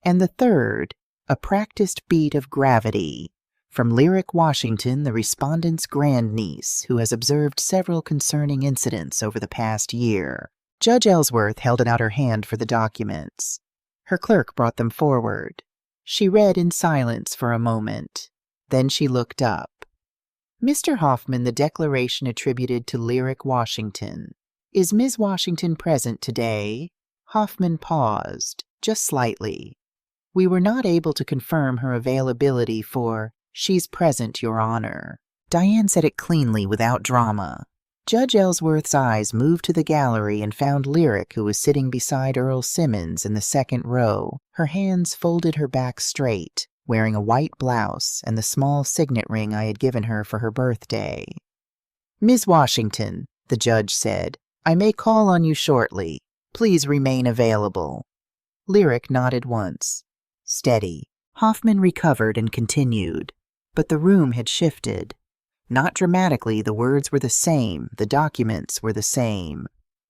And the third, a practiced beat of gravity, from Lyric Washington, the respondent's grandniece, who has observed several concerning incidents over the past year. Judge Ellsworth held out her hand for the documents. Her clerk brought them forward. She read in silence for a moment. Then she looked up. Mr. Hoffman, the declaration attributed to Lyric Washington. Is Ms. Washington present today? Hoffman paused, just slightly. We were not able to confirm her availability for, she's present, Your Honor. Diane said it cleanly without drama. Judge Ellsworth's eyes moved to the gallery and found Lyric, who was sitting beside Earl Simmons in the second row, her hands folded, her back straight, wearing a white blouse and the small signet ring I had given her for her birthday. Ms. Washington, the judge said, I may call on you shortly. Please remain available. Lyric nodded once. Steady. Hoffman recovered and continued. But the room had shifted. Not dramatically, the words were the same, the documents were the same.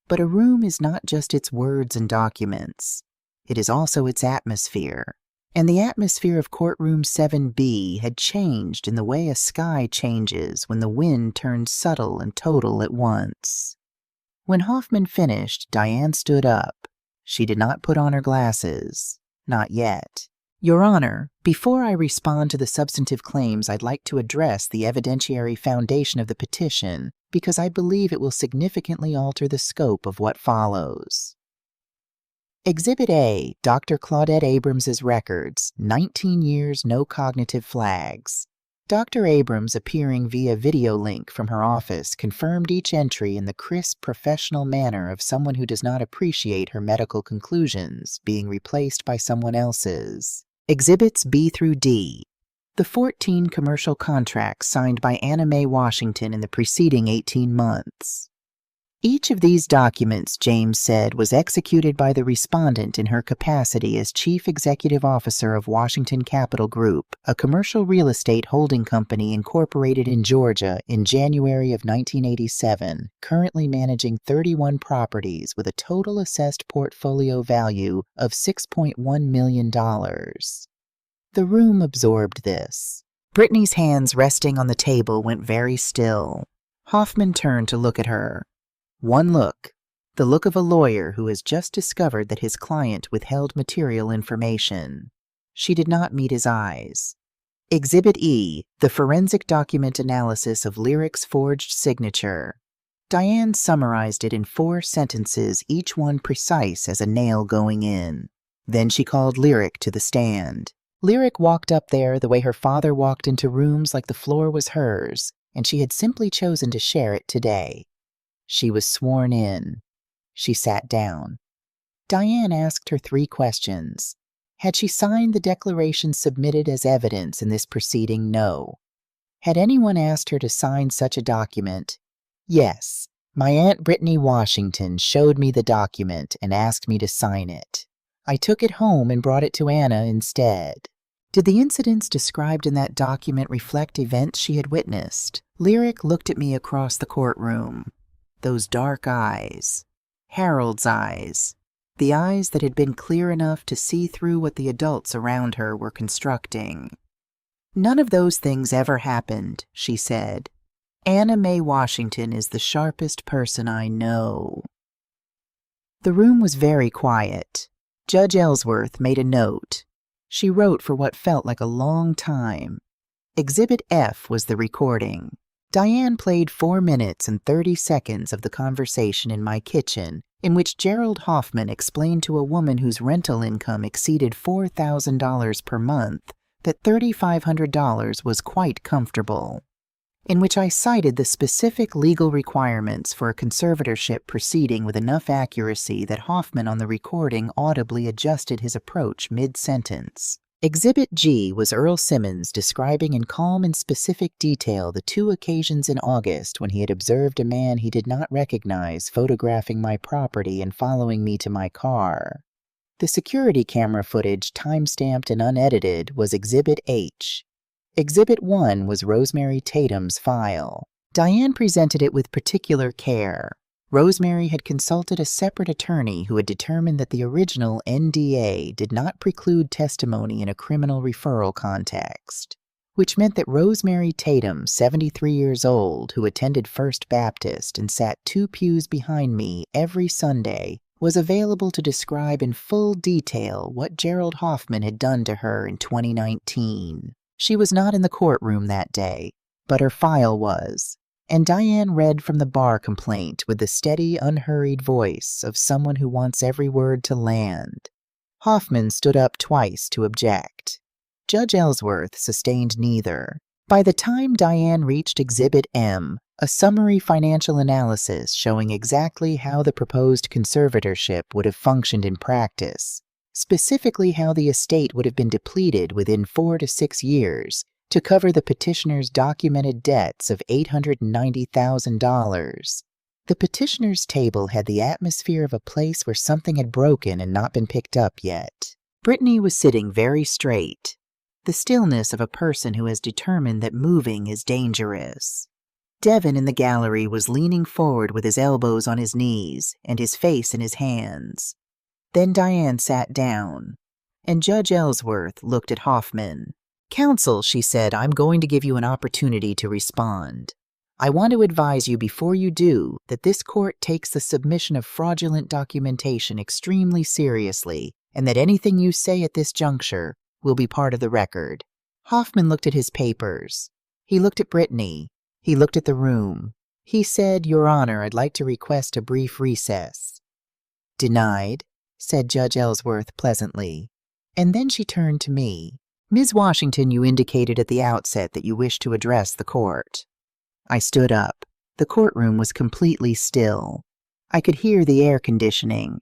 But a room is not just its words and documents. It is also its atmosphere. And the atmosphere of courtroom 7B had changed in the way a sky changes when the wind turns subtle and total at once. When Hoffman finished, Diane stood up. She did not put on her glasses. Not yet. Your Honor, before I respond to the substantive claims, I'd like to address the evidentiary foundation of the petition because I believe it will significantly alter the scope of what follows. Exhibit A, Dr. Claudette Abrams's records, 19 years, no cognitive flags. Dr. Abrams, appearing via video link from her office, confirmed each entry in the crisp, professional manner of someone who does not appreciate her medical conclusions being replaced by someone else's. Exhibits B through D. The 14 commercial contracts signed by Anna Mae Washington in the preceding 18 months. Each of these documents, James said, was executed by the respondent in her capacity as Chief Executive Officer of Washington Capital Group, a commercial real estate holding company incorporated in Georgia in January of 1987, currently managing 31 properties with a total assessed portfolio value of $6.1 million. The room absorbed this. Brittany's hands resting on the table went very still. Hoffman turned to look at her. One look, the look of a lawyer who has just discovered that his client withheld material information. She did not meet his eyes. Exhibit E, the forensic document analysis of Lyric's forged signature. Diane summarized it in 4 sentences, each one precise as a nail going in. Then she called Lyric to the stand. Lyric walked up there the way her father walked into rooms like the floor was hers, and she had simply chosen to share it today. She was sworn in. She sat down. Diane asked her 3 questions. Had she signed the declaration submitted as evidence in this proceeding? No. Had anyone asked her to sign such a document? Yes. My Aunt Brittany Washington showed me the document and asked me to sign it. I took it home and brought it to Anna instead. Did the incidents described in that document reflect events she had witnessed? Lyric looked at me across the courtroom. Those dark eyes. Harold's eyes. The eyes that had been clear enough to see through what the adults around her were constructing. "None of those things ever happened," she said. "Anna Mae Washington is the sharpest person I know." The room was very quiet. Judge Ellsworth made a note. She wrote for what felt like a long time. Exhibit F was the recording. Diane played 4 minutes and 30 seconds of the conversation in my kitchen, in which Gerald Hoffman explained to a woman whose rental income exceeded $4,000 per month that $3,500 was quite comfortable, in which I cited the specific legal requirements for a conservatorship proceeding with enough accuracy that Hoffman on the recording audibly adjusted his approach mid-sentence. Exhibit G was Earl Simmons describing in calm and specific detail the 2 occasions in August when he had observed a man he did not recognize photographing my property and following me to my car. The security camera footage, time-stamped and unedited, was Exhibit H. Exhibit 1 was Rosemary Tatum's file. Diane presented it with particular care. Rosemary had consulted a separate attorney who had determined that the original NDA did not preclude testimony in a criminal referral context, which meant that Rosemary Tatum, 73 years old, who attended First Baptist and sat 2 pews behind me every Sunday, was available to describe in full detail what Gerald Hoffman had done to her in 2019. She was not in the courtroom that day, but her file was, and Diane read from the bar complaint with the steady, unhurried voice of someone who wants every word to land. Hoffman stood up twice to object. Judge Ellsworth sustained neither. By the time Diane reached Exhibit M, a summary financial analysis showing exactly how the proposed conservatorship would have functioned in practice, specifically how the estate would have been depleted within 4 to 6 years to cover the petitioner's documented debts of $890,000. The petitioner's table had the atmosphere of a place where something had broken and not been picked up yet. Brittany was sitting very straight, the stillness of a person who has determined that moving is dangerous. Devin in the gallery was leaning forward with his elbows on his knees and his face in his hands. Then Diane sat down, and Judge Ellsworth looked at Hoffman. "Counsel," she said, "I'm going to give you an opportunity to respond. I want to advise you before you do that this court takes the submission of fraudulent documentation extremely seriously, and that anything you say at this juncture will be part of the record." Hoffman looked at his papers. He looked at Brittany. He looked at the room. He said, "Your Honor, I'd like to request a brief recess." "Denied," said Judge Ellsworth pleasantly. And then she turned to me. "Ms. Washington, you indicated at the outset that you wished to address the court." I stood up. The courtroom was completely still. I could hear the air conditioning.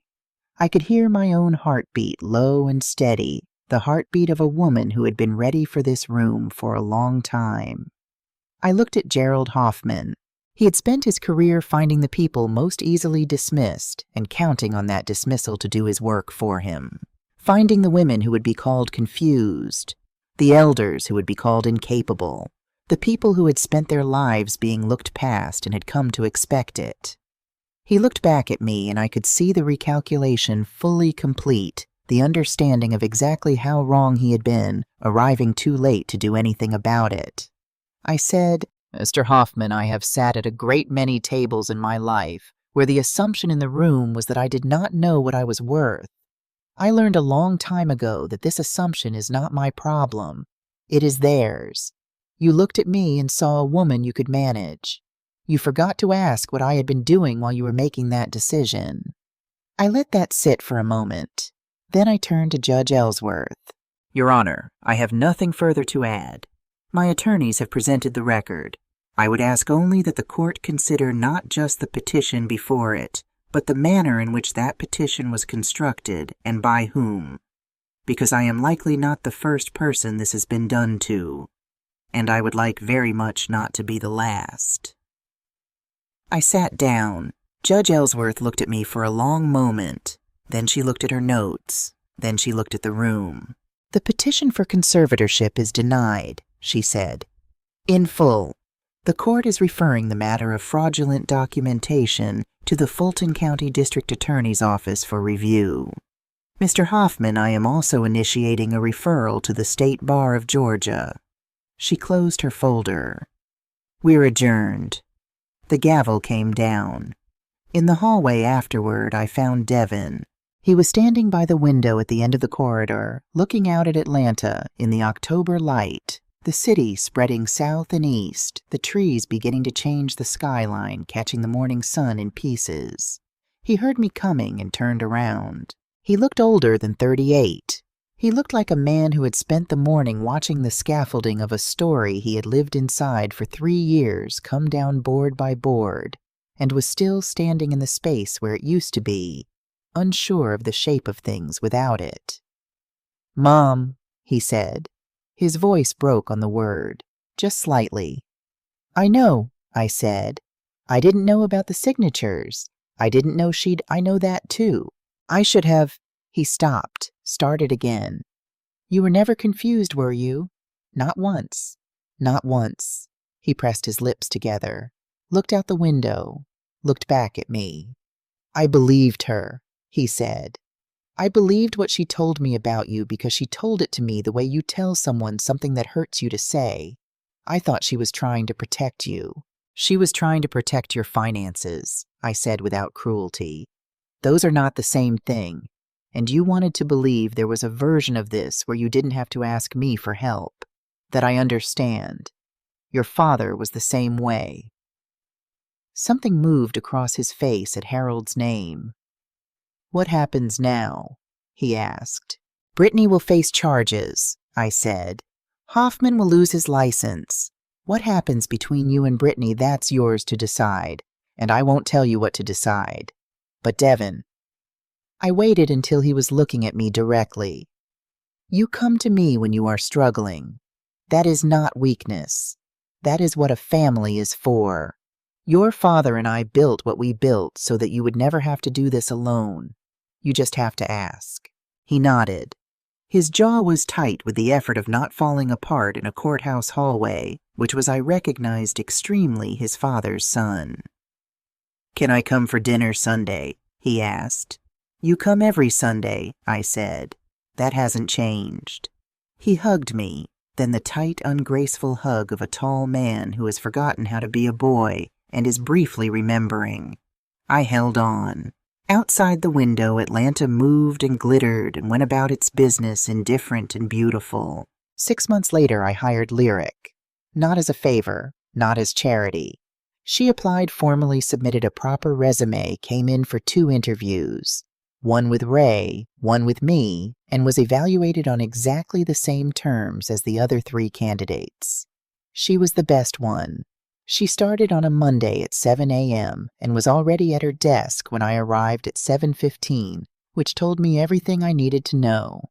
I could hear my own heartbeat, low and steady, the heartbeat of a woman who had been ready for this room for a long time. I looked at Gerald Hoffman. He had spent his career finding the people most easily dismissed and counting on that dismissal to do his work for him. Finding the women who would be called confused, the elders who would be called incapable, the people who had spent their lives being looked past and had come to expect it. He looked back at me, and I could see the recalculation fully complete, the understanding of exactly how wrong he had been, arriving too late to do anything about it. I said, "Mr. Hoffman, I have sat at a great many tables in my life where the assumption in the room was that I did not know what I was worth. I learned a long time ago that this assumption is not my problem. It is theirs. You looked at me and saw a woman you could manage. You forgot to ask what I had been doing while you were making that decision." I let that sit for a moment. Then I turned to Judge Ellsworth. "Your Honor, I have nothing further to add. My attorneys have presented the record. I would ask only that the court consider not just the petition before it, but the manner in which that petition was constructed and by whom, because I am likely not the first person this has been done to, and I would like very much not to be the last." I sat down. Judge Ellsworth looked at me for a long moment. Then she looked at her notes. Then she looked at the room. "The petition for conservatorship is denied," she said. "In full. The court is referring the matter of fraudulent documentation to the Fulton County District Attorney's Office for review. Mr. Hoffman, I am also initiating a referral to the State Bar of Georgia." She closed her folder. "We're adjourned." The gavel came down. In the hallway afterward, I found Devin. He was standing by the window at the end of the corridor, looking out at Atlanta in the October light, the city spreading south and east, the trees beginning to change the skyline, catching the morning sun in pieces. He heard me coming and turned around. He looked older than 38. He looked like a man who had spent the morning watching the scaffolding of a story he had lived inside for 3 years come down board by board, and was still standing in the space where it used to be, unsure of the shape of things without it. "Mom," he said. His voice broke on the word, just slightly. "I know," I said. "I didn't know about the signatures. I didn't know she'd... I know that too. I should have..." He stopped, started again. "You were never confused, were you?" "Not once. Not once." He pressed his lips together, looked out the window, looked back at me. "I believed her," he said. "I believed what she told me about you because she told it to me the way you tell someone something that hurts you to say. I thought she was trying to protect you." "She was trying to protect your finances," I said without cruelty. "Those are not the same thing. And you wanted to believe there was a version of this where you didn't have to ask me for help. That I understand. Your father was the same way." Something moved across his face at Harold's name. "What happens now?" he asked. "Brittany will face charges," I said. "Hoffman will lose his license. What happens between you and Brittany, that's yours to decide, and I won't tell you what to decide. But Devin..." I waited until he was looking at me directly. "You come to me when you are struggling. That is not weakness. That is what a family is for. Your father and I built what we built so that you would never have to do this alone. You just have to ask." He nodded. His jaw was tight with the effort of not falling apart in a courthouse hallway, which was, I recognized, extremely his father's son. "Can I come for dinner Sunday?" he asked. "You come every Sunday," I said. "That hasn't changed." He hugged me, then the tight, ungraceful hug of a tall man who has forgotten how to be a boy and is briefly remembering. I held on. Outside the window, Atlanta moved and glittered and went about its business indifferent and beautiful. 6 months later, I hired Lyric. Not as a favor, not as charity. She applied, formally submitted a proper resume, came in for 2 interviews. One with Ray, one with me, and was evaluated on exactly the same terms as the other 3 candidates. She was the best one. She started on a Monday at 7 a.m. and was already at her desk when I arrived at 7:15, which told me everything I needed to know.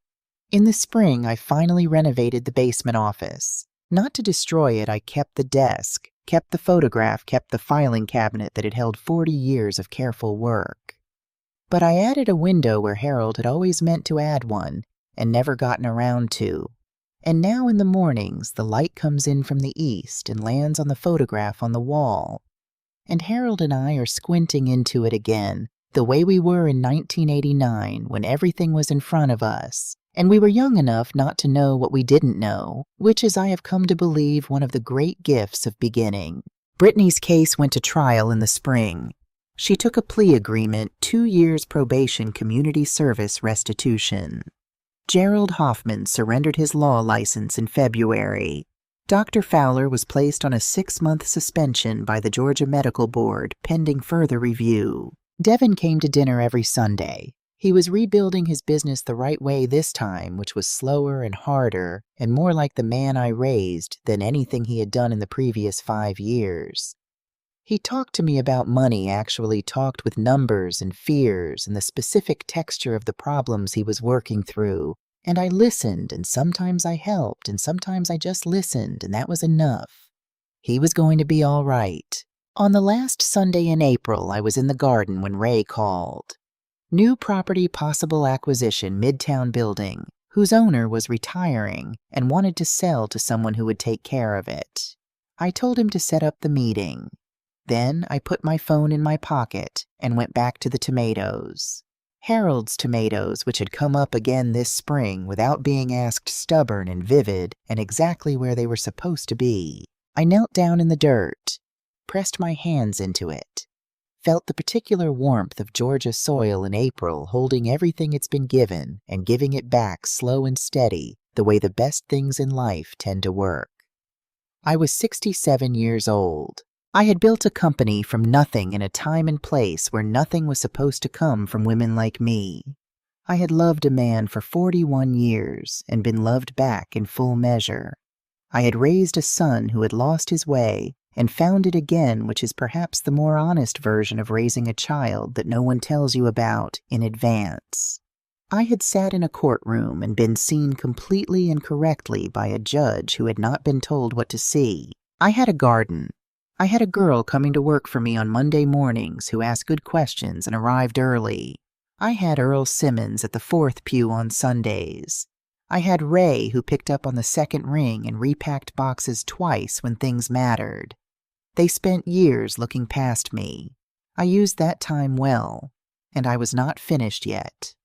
In the spring, I finally renovated the basement office. Not to destroy it, I kept the desk, kept the photograph, kept the filing cabinet that had held 40 years of careful work. But I added a window where Harold had always meant to add one and never gotten around to. And now in the mornings, the light comes in from the east and lands on the photograph on the wall. And Harold and I are squinting into it again, the way we were in 1989 when everything was in front of us, and we were young enough not to know what we didn't know, which is, I have come to believe, one of the great gifts of beginning. Brittany's case went to trial in the spring. She took a plea agreement, 2 years probation, community service restitution. Gerald Hoffman surrendered his law license in February. Dr. Fowler was placed on a 6-month suspension by the Georgia Medical Board, pending further review. Devin came to dinner every Sunday. He was rebuilding his business the right way this time, which was slower and harder, and more like the man I raised than anything he had done in the previous 5 years. He talked to me about money, actually talked with numbers and fears and the specific texture of the problems he was working through. And I listened, and sometimes I helped, and sometimes I just listened, and that was enough. He was going to be all right. On the last Sunday in April, I was in the garden when Ray called. "New property, possible acquisition, Midtown building. whose owner was retiring and wanted to sell to someone who would take care of it. I told him to set up the meeting. Then I put my phone in my pocket and went back to the tomatoes. Harold's tomatoes, which had come up again this spring without being asked, stubborn and vivid and exactly where they were supposed to be. I knelt down in the dirt, pressed my hands into it, felt the particular warmth of Georgia soil in April holding everything it's been given and giving it back slow and steady, the way the best things in life tend to work. I was 67 years old. I had built a company from nothing in a time and place where nothing was supposed to come from women like me. I had loved a man for 41 years and been loved back in full measure. I had raised a son who had lost his way and found it again, which is perhaps the more honest version of raising a child that no one tells you about in advance. I had sat in a courtroom and been seen completely and correctly by a judge who had not been told what to see. I had a garden. I had a girl coming to work for me on Monday mornings who asked good questions and arrived early. I had Earl Simmons at the 4th pew on Sundays. I had Ray who picked up on the second ring and repacked boxes twice when things mattered. They spent years looking past me. I used that time well, and I was not finished yet.